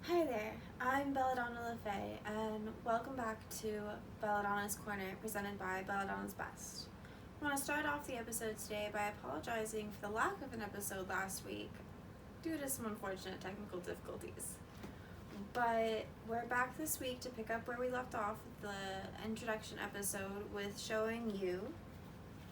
Hi there, I'm Belladonna LaFay, and welcome back to Belladonna's Corner, presented by Belladonna's Best. I want to start off the episode today by apologizing for the lack of an episode last week due to some unfortunate technical difficulties. But we're back this week to pick up where we left off with the introduction episode with showing you,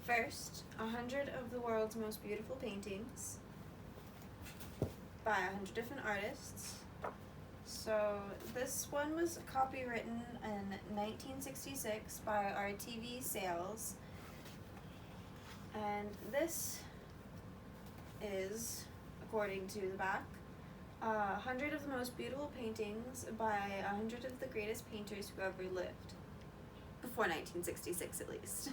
first, 100 of the world's most beautiful paintings by 100 different artists. So this one was copywritten in 1966 by RTV Sales, and this is, according to the back, 100 of the most beautiful paintings by 100 of the greatest painters who ever lived, before 1966 at least.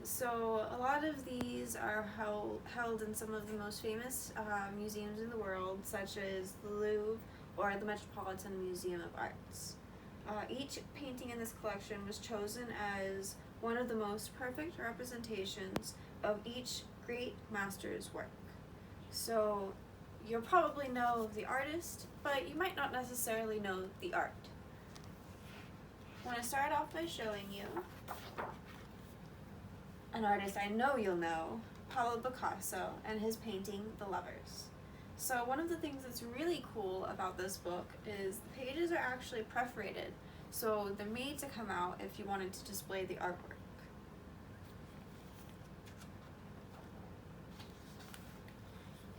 So a lot of these are held in some of the most famous museums in the world, such as the Louvre or the Metropolitan Museum of Arts. Each painting in this collection was chosen as one of the most perfect representations of each great master's work. So you'll probably know the artist, but you might not necessarily know the art. I want to start off by showing you an artist I know you'll know, Pablo Picasso, and his painting, The Lovers. So one of the things that's really cool about this book is the pages are actually perforated, so they're made to come out if you wanted to display the artwork.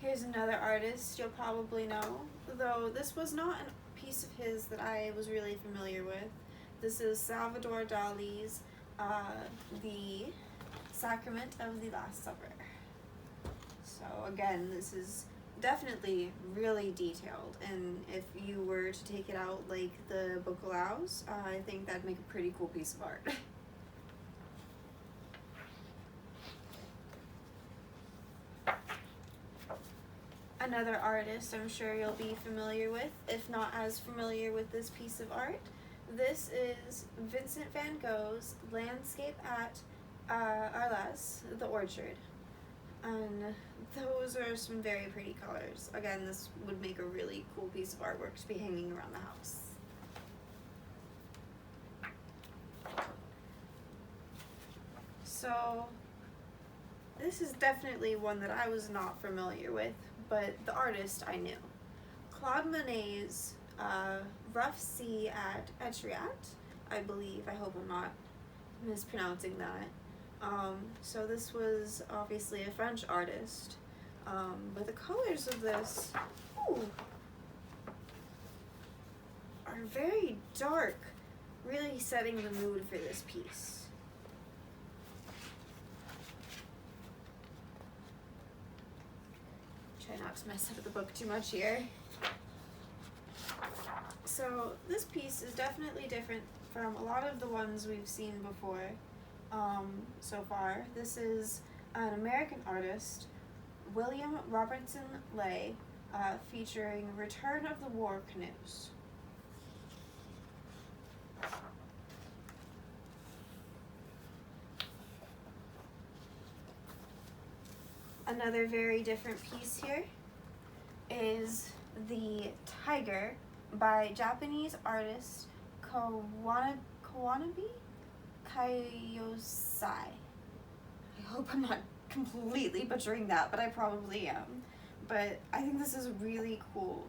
Here's another artist you'll probably know, though this was not a piece of his that I was really familiar with. This is Salvador Dali's The Sacrament of the Last Supper. So again, this is definitely really detailed, and if you were to take it out like the book allows, I think that'd make a pretty cool piece of art. Another artist I'm sure you'll be familiar with, if not as familiar with this piece of art. This is Vincent van Gogh's Landscape at Arles, the Orchard. And those are some very pretty colors. Again, this would make a really cool piece of artwork to be hanging around the house. So this is definitely one that I was not familiar with, but the artist I knew. Claude Monet's Rough Sea at Etretat, I believe. I hope I'm not mispronouncing that. So this was obviously a French artist, but the colors of this are very dark, really setting the mood for this piece. Try not to mess up the book too much here. So this piece is definitely different from a lot of the ones we've seen before. So far. This is an American artist, William Robertson Lay, featuring Return of the War Canoes. Another very different piece here is The Tiger by Japanese artist Kawanabe Kaiosai. I hope I'm not completely butchering that, but I probably am. But I think this is really cool.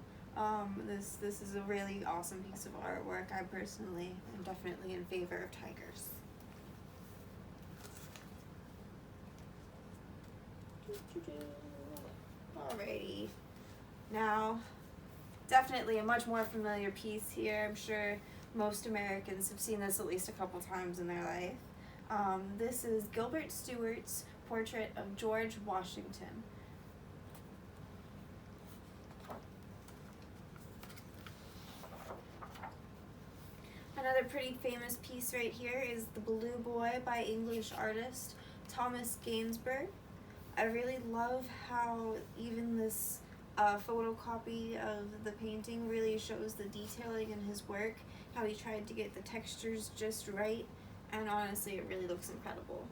This is a really awesome piece of artwork. I personally am definitely in favor of tigers. Alrighty. Now, definitely a much more familiar piece here. I'm sure most Americans have seen this at least a couple times in their life. This is Gilbert Stuart's portrait of George Washington. Another pretty famous piece right here is The Blue Boy by English artist Thomas Gainsborough. I really love how even this photocopy of the painting really shows the detailing in his work, how he tried to get the textures just right, and honestly it really looks incredible.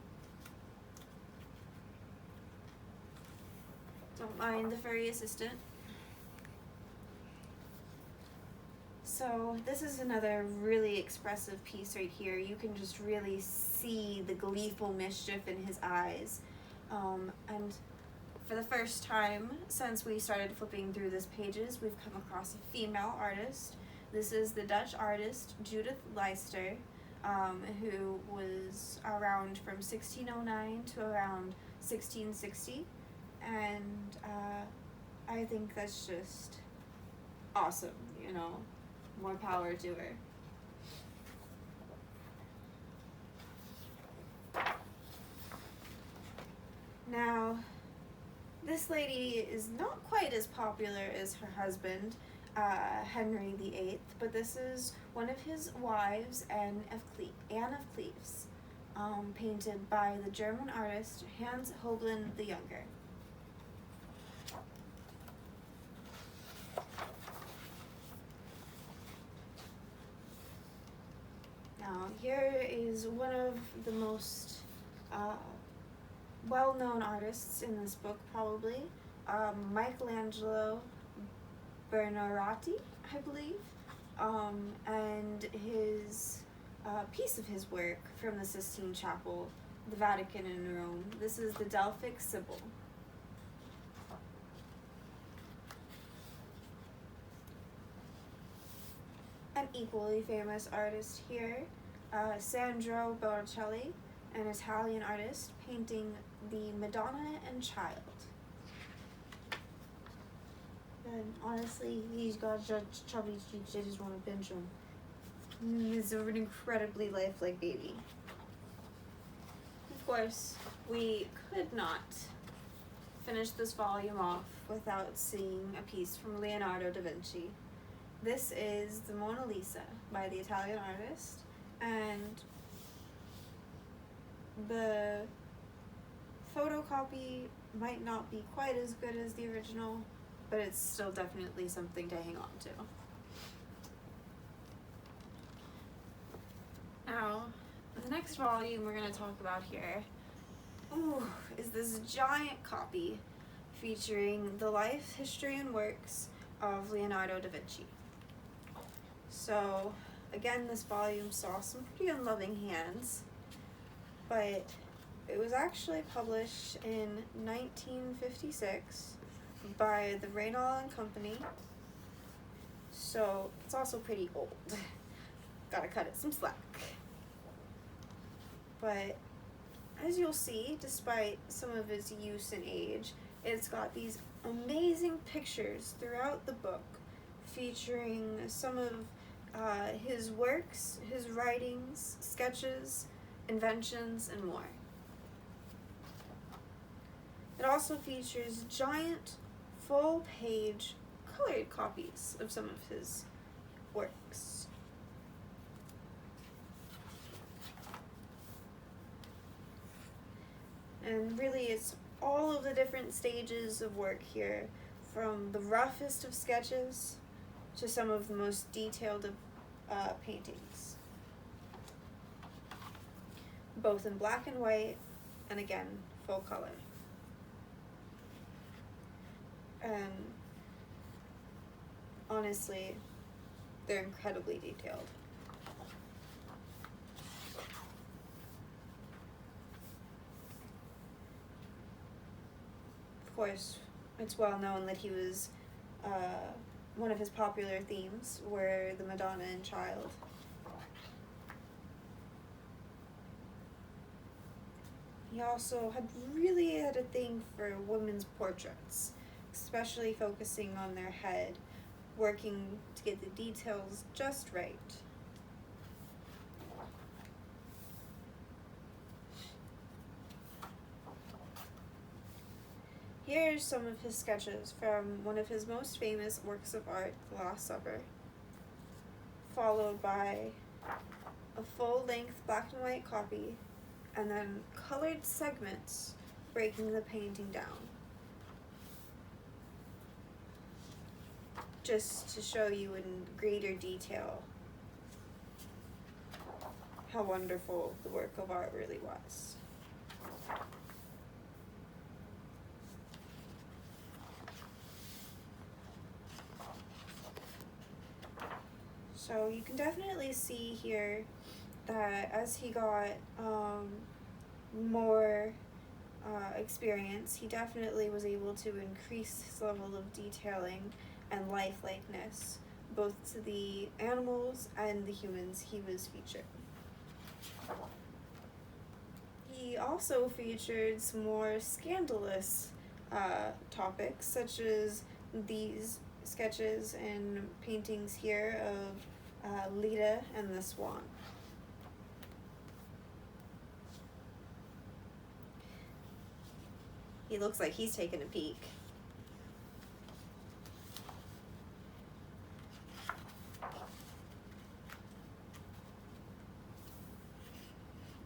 Don't mind the furry assistant. So this is another really expressive piece right here. You can just really see the gleeful mischief in his eyes. And for the first time since we started flipping through these pages, we've come across a female artist. This is the Dutch artist Judith Leister, who was around from 1609 to around 1660. And I think that's just awesome, you know. More power to her. Now, this lady is not quite as popular as her husband, Henry VIII, but this is one of his wives, Anne of Cleves, painted by the German artist Hans Hoglund the Younger. Now, here is one of the most well-known artists in this book, probably, Michelangelo Buonarroti, I believe, and his piece of his work from the Sistine Chapel, the Vatican in Rome. This is the Delphic Sibyl. An equally famous artist here, Sandro Botticelli, an Italian artist, painting the Madonna and Child. And honestly, he's got such chubby cheeks, I just want to pinch him. He's an incredibly lifelike baby. Of course, we could not finish this volume off without seeing a piece from Leonardo da Vinci. This is the Mona Lisa by the Italian artist, and the photocopy might not be quite as good as the original, but it's still definitely something to hang on to. Now, the next volume we're going to talk about here is this giant copy featuring the life, history, and works of Leonardo da Vinci. So, again, this volume saw some pretty unloving hands, but it was actually published in 1956 by the Reynaud and Company, so it's also pretty old. Gotta cut it some slack. But as you'll see, despite some of its use and age, it's got these amazing pictures throughout the book featuring some of his works, his writings, sketches, inventions, and more. It also features giant, full-page, colored copies of some of his works. And really, it's all of the different stages of work here, from the roughest of sketches to some of the most detailed of paintings, both in black and white, and again, full color. And honestly, they're incredibly detailed. Of course, it's well known that he was one of his popular themes were the Madonna and Child. He also really had a thing for women's portraits, especially focusing on their head, working to get the details just right. Here's some of his sketches from one of his most famous works of art, The Last Supper, followed by a full-length black and white copy, and then colored segments breaking the painting down, just to show you in greater detail how wonderful the work of art really was. So you can definitely see here that as he got more experience, he definitely was able to increase his level of detailing and lifelikeness, both to the animals and the humans he was featuring. He also featured some more scandalous topics, such as these sketches and paintings here of Lita and the swan. He looks like he's taking a peek.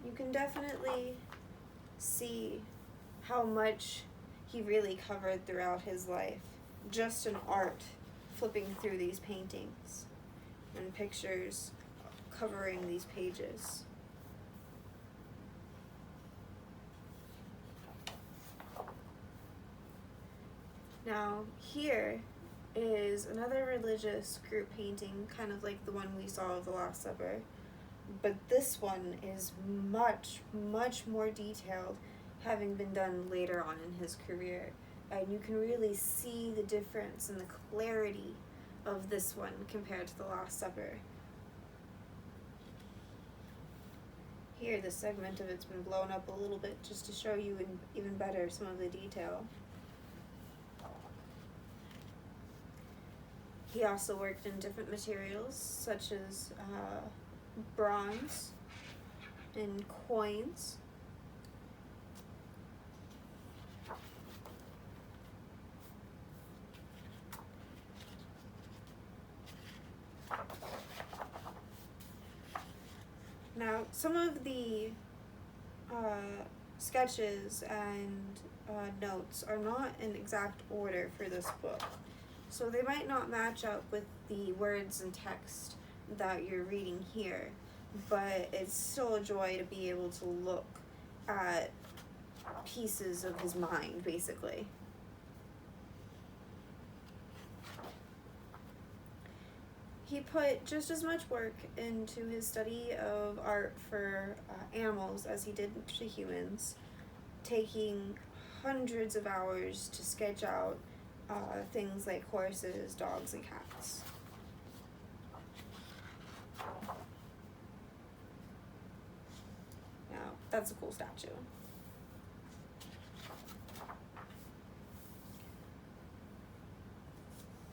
You can definitely see how much he really covered throughout his life, just in art, flipping through these paintings and pictures covering these pages. Now, here is another religious group painting, kind of like the one we saw of the Last Supper, but this one is much, much more detailed, having been done later on in his career. And you can really see the difference in the clarity of this one compared to the Last Supper. Here, this segment of it's been blown up a little bit just to show you even better some of the detail. He also worked in different materials, such as bronze and coins. Now, some of the sketches and notes are not in exact order for this book, so they might not match up with the words and text that you're reading here, but it's still a joy to be able to look at pieces of his mind, basically. He put just as much work into his study of art for animals as he did to humans, taking hundreds of hours to sketch out things like horses, dogs, and cats. Now, that's a cool statue.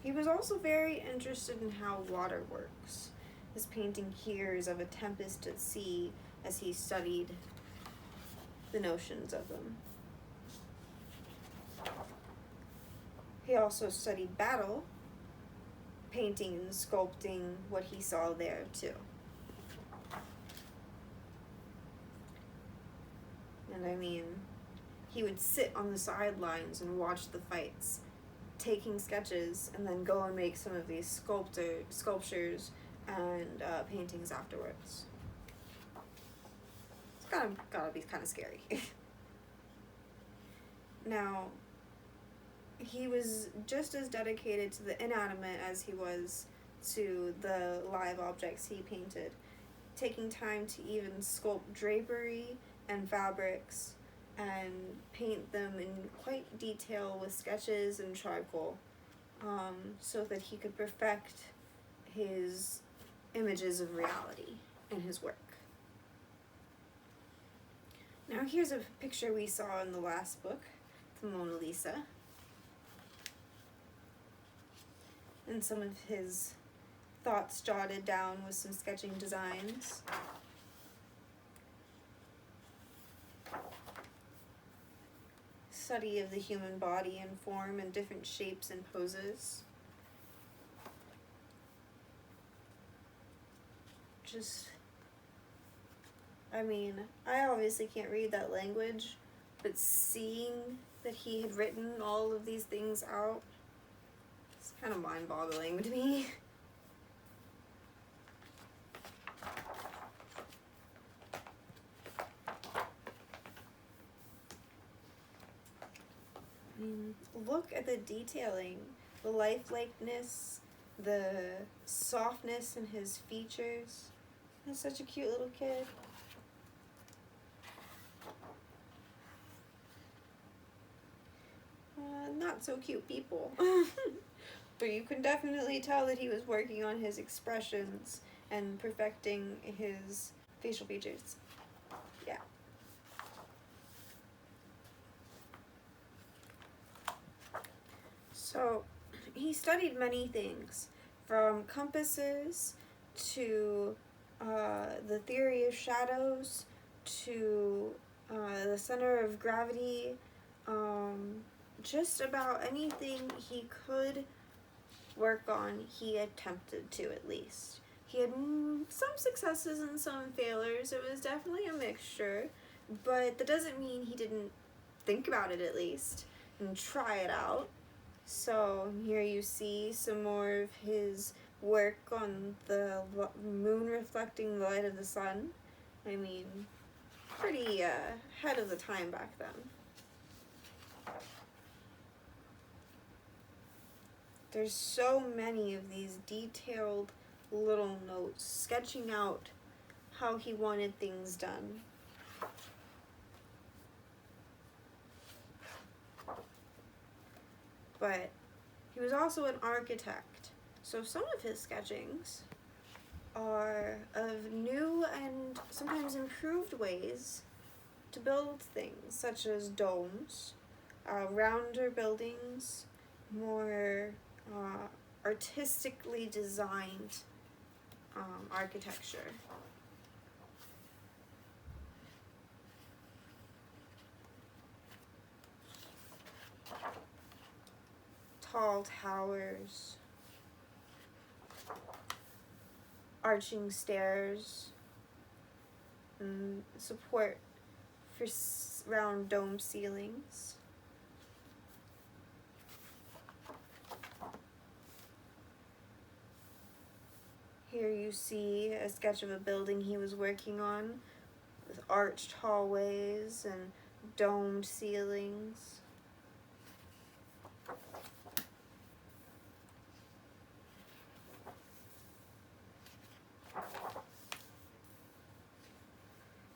He was also very interested in how water works. His painting here is of a tempest at sea as he studied the notions of them. He also studied battle, painting and sculpting what he saw there too. And I mean, he would sit on the sidelines and watch the fights, taking sketches, and then go and make some of these sculptures and paintings afterwards. It's gotta be kind of scary. Now, he was just as dedicated to the inanimate as he was to the live objects he painted, taking time to even sculpt drapery and fabrics and paint them in quite detail with sketches and charcoal, so that he could perfect his images of reality in his work. Now here's a picture we saw in the last book, the Mona Lisa, and some of his thoughts jotted down with some sketching designs. Study of the human body and form in different shapes and poses. I mean, I obviously can't read that language, but seeing that he had written all of these things out, it's kind of mind-boggling to me. I mean, look at the detailing, the lifelikeness the softness in his features. He's such a cute little kid. Not so cute people. But you can definitely tell that he was working on his expressions and perfecting his facial features. Yeah. So, he studied many things, from compasses to the theory of shadows to the center of gravity. Just about anything he could work on, he attempted to, at least. He had some successes and some failures. It was definitely a mixture, but that doesn't mean he didn't think about it, at least, and try it out. So here you see some more of his work on the moon reflecting the light of the sun. I mean, pretty ahead of the time back then. There's so many of these detailed little notes sketching out how he wanted things done. But he was also an architect, so some of his sketchings are of new and sometimes improved ways to build things, such as domes, rounder buildings, more artistically designed architecture. Tall towers, arching stairs, and support for round dome ceilings. Here you see a sketch of a building he was working on with arched hallways and domed ceilings.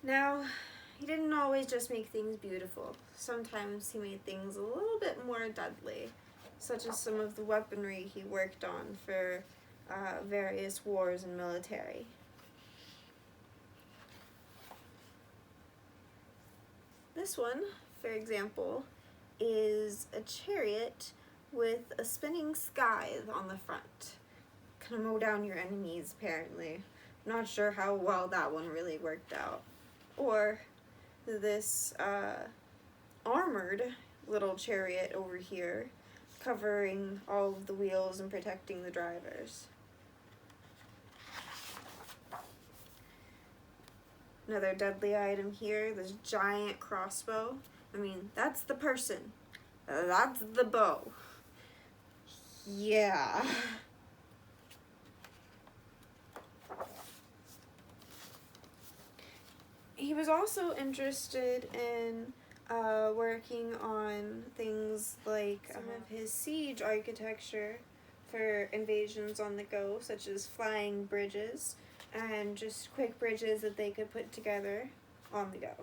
Now, he didn't always just make things beautiful. Sometimes he made things a little bit more deadly, such as some of the weaponry he worked on for various wars and military. This one, for example, is a chariot with a spinning scythe on the front. Gonna mow down your enemies, apparently. Not sure how well that one really worked out. Or this armored little chariot over here, covering all of the wheels and protecting the drivers. Another deadly item here, this giant crossbow. I mean, that's the person. That's the bow. Yeah. He was also interested in working on things like some of his siege architecture for invasions on the go, such as flying bridges and just quick bridges that they could put together on the go.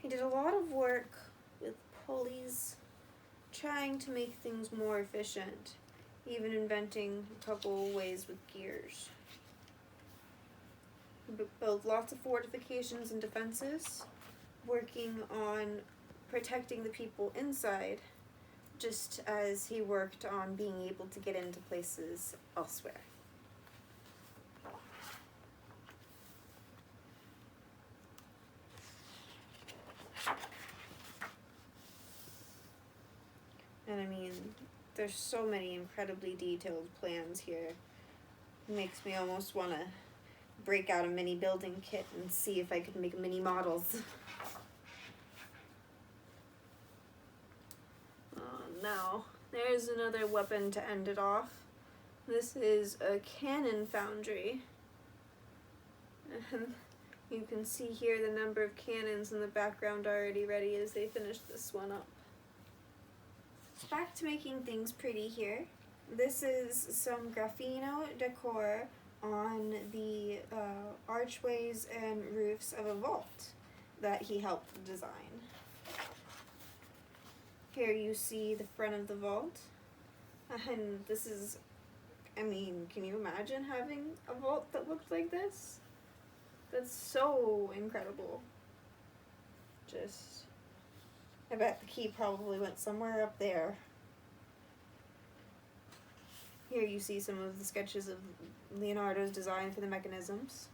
He did a lot of work with pulleys, trying to make things more efficient, even inventing a couple ways with gears. He built lots of fortifications and defenses, working on protecting the people inside, just as he worked on being able to get into places elsewhere. And I mean, there's so many incredibly detailed plans here. It makes me almost want to break out a mini building kit and see if I could make mini models. Now, there's another weapon to end it off. This is a cannon foundry. And you can see here the number of cannons in the background already ready as they finish this one up. back to making things pretty here. This is some graffino decor on the archways and roofs of a vault that he helped design. Here you see the front of the vault, and this is, I mean, can you imagine having a vault that looked like this? That's so incredible. I bet the key probably went somewhere up there. Here you see some of the sketches of Leonardo's design for the mechanisms.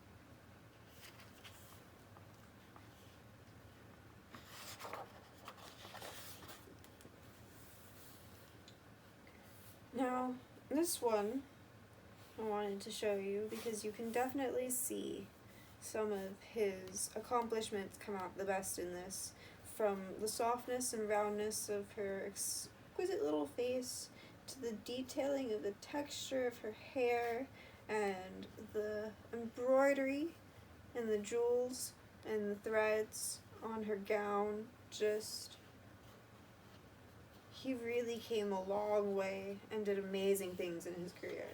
Now, this one I wanted to show you because you can definitely see some of his accomplishments come out the best in this, from the softness and roundness of her exquisite little face to the detailing of the texture of her hair and the embroidery and the jewels and the threads on her gown. He really came a long way and did amazing things in his career.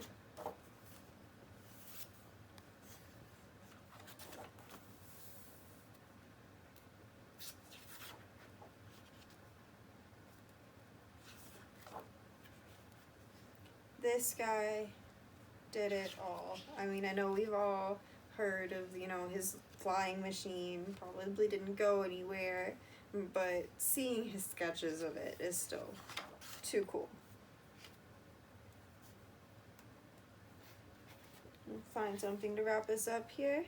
This guy did it all. I mean, I know we've all heard of, his flying machine, probably didn't go anywhere, but seeing his sketches of it is still too cool. We'll find something to wrap us up here.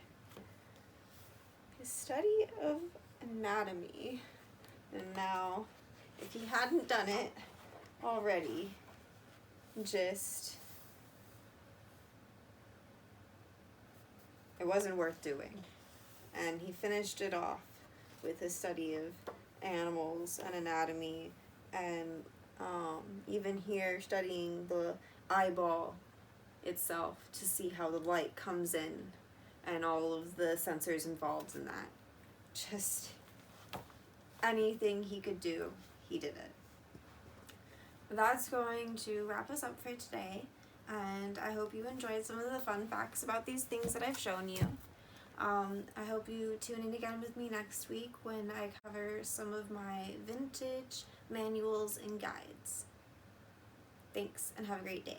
His study of anatomy. And now, if he hadn't done it already, it wasn't worth doing. And he finished it off with his study of animals and anatomy, and even here studying the eyeball itself to see how the light comes in and all of the sensors involved in that. Just anything he could do, he did it. That's going to wrap us up for today, and I hope you enjoyed some of the fun facts about these things that I've shown you. I hope you tune in again with me next week when I cover some of my vintage manuals and guides. Thanks, and have a great day.